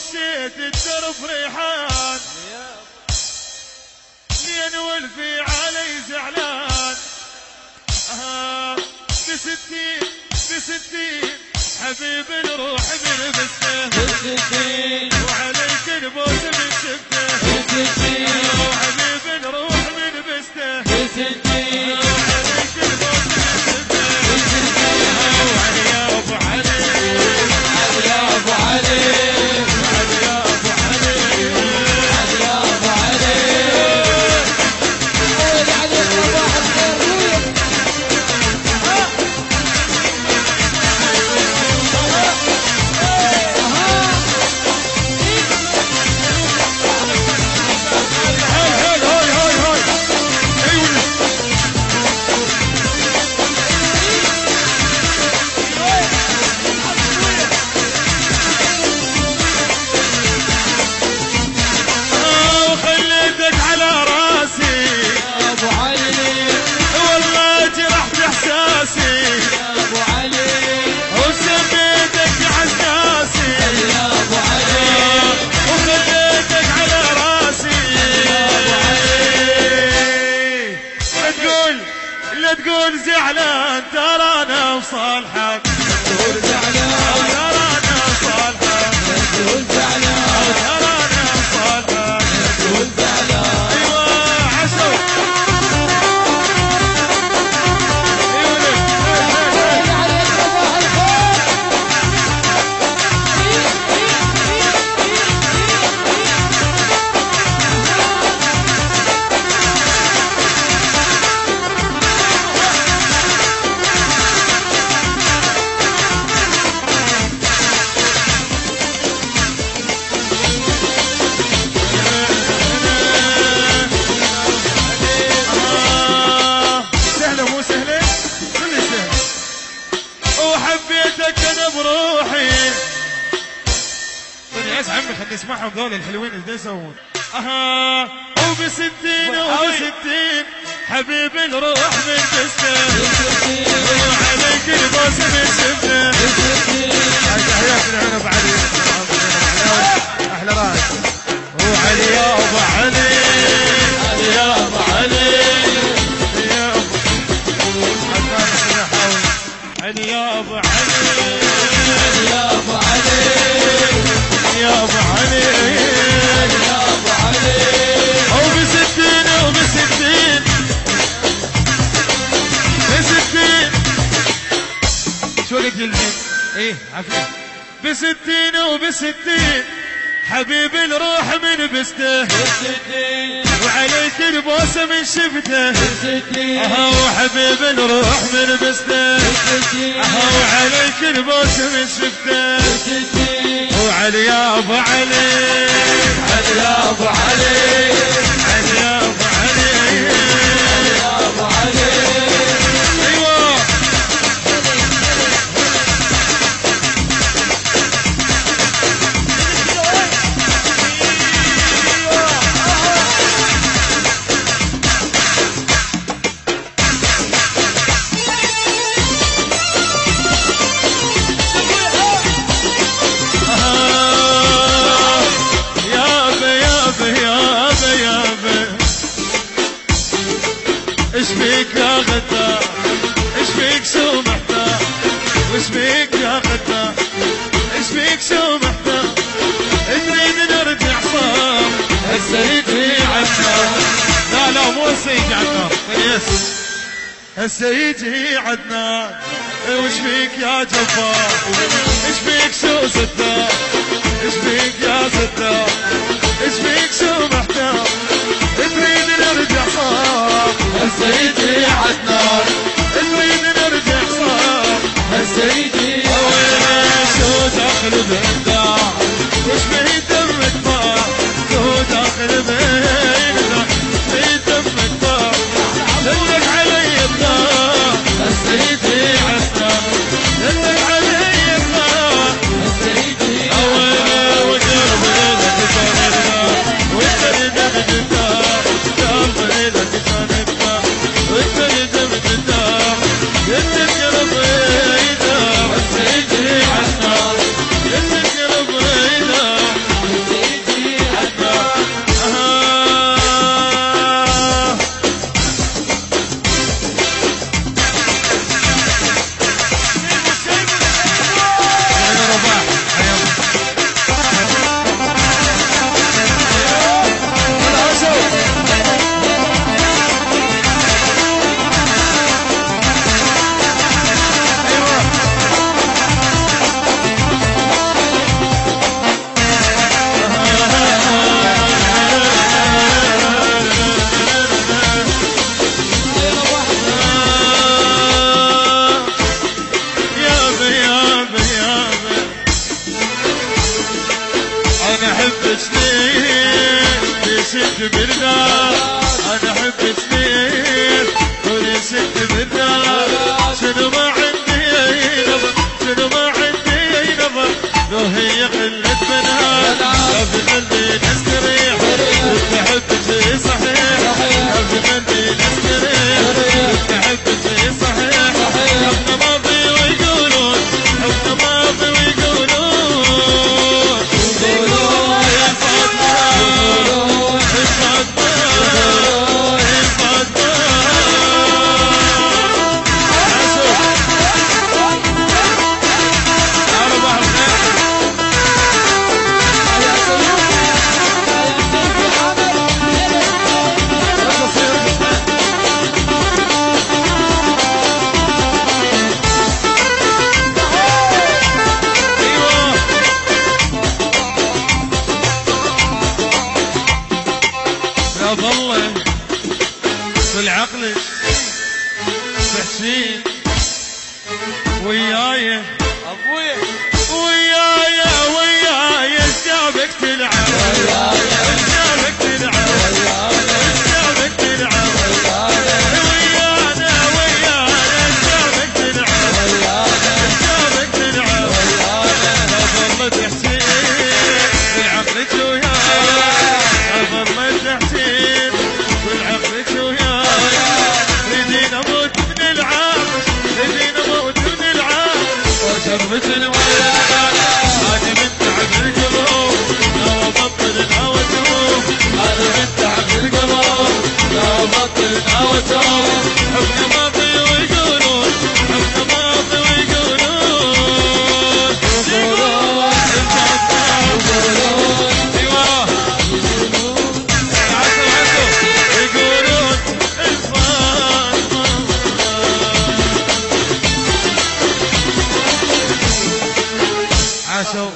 مشيت الدرب ريحان لين والفي علي زعلان بستين حبيب الروح من بسته وعليك البوس من شفته وحبيب الروح من بسته وعليك البوس من شفته وعلي يا ابو علي علي يا ابو علي علي يا ابو علي علي يا ابو علي علي صباح الخير تقول زعلان ترانا وصالحك تقول زعلان ترانا وصالحك تقول زعلان ترانا وصالحك تقول زعلان ايوه عسل خليني اسمعهم ذول الحلوين ايش يسوون وبستين حبيب الروح من بسته وعليك البوس من شفته تحياتي لعنب علي احلى راس وعلي يا ابو علي علي يا ابو علي يا ابو علي يا ابو علي علي يا ابو علي يا ابو علي يا ابو علي وبستين شو قد يلزم ايه عفوا بستين حبيب الروح من بسته وعليك البوسه من شفته وحبيب الروح من بسته وعليك البوسه من شفته وعلي يا ابو علي علي يا ابو علي علي يا ابو علي علي يا ابو علي ايوه ايش فيك يا غدار ايش فيك شو محتار وش فيك يا غدار ايش فيك شو محتار تريد نرجع صار هسه يجي عدنان لا مو هسه يجي عدنان هسه يجي عدنان وش فيك يا جبار ايش فيك شو ستار ايش فيك يا ستار ايش فيك شو محتار تريد نرجع صار هسه يجي عدنان تريد نرجع صار هسه يجي شو داخل بالدار وش به دمك طار شو داخل بالدار في دمك طار دلك علي الطار هسه يجي عدنان دلك علي الطار هسه يجي اول وجرب لك صار وانت اللي بالنار انا احب سنين قولي ست بالنار شنو ما عندي نظر شنو ما عندي نظر لو هي قلة بنات لو في قلبي نستريح تحب شي صحيح لو في قلبي نستريح تحب شي صحيح حبنا ماضي ويقولون حبنا ماضي ويقولون يا فاطمة ظله بالعقل تحسين وياي ابوي وياي جابك تلعب جابك تلعب جابك تلعب ويانا جابك تلعب جابك تلعب ظله تحسين بالعقل وياي ظله تحسين بالعقل وياي ريدين اموت من العام ريدين اموت من العام وشربت الوياي انا من تعب القلوب لا ابطل واتوب انا من تعب القلوب لا ابطل واتوب حبنا ماضي ويقولون حبنا ماضي ويقولون يقولون ايوه يقولون الفاطمة عاشوا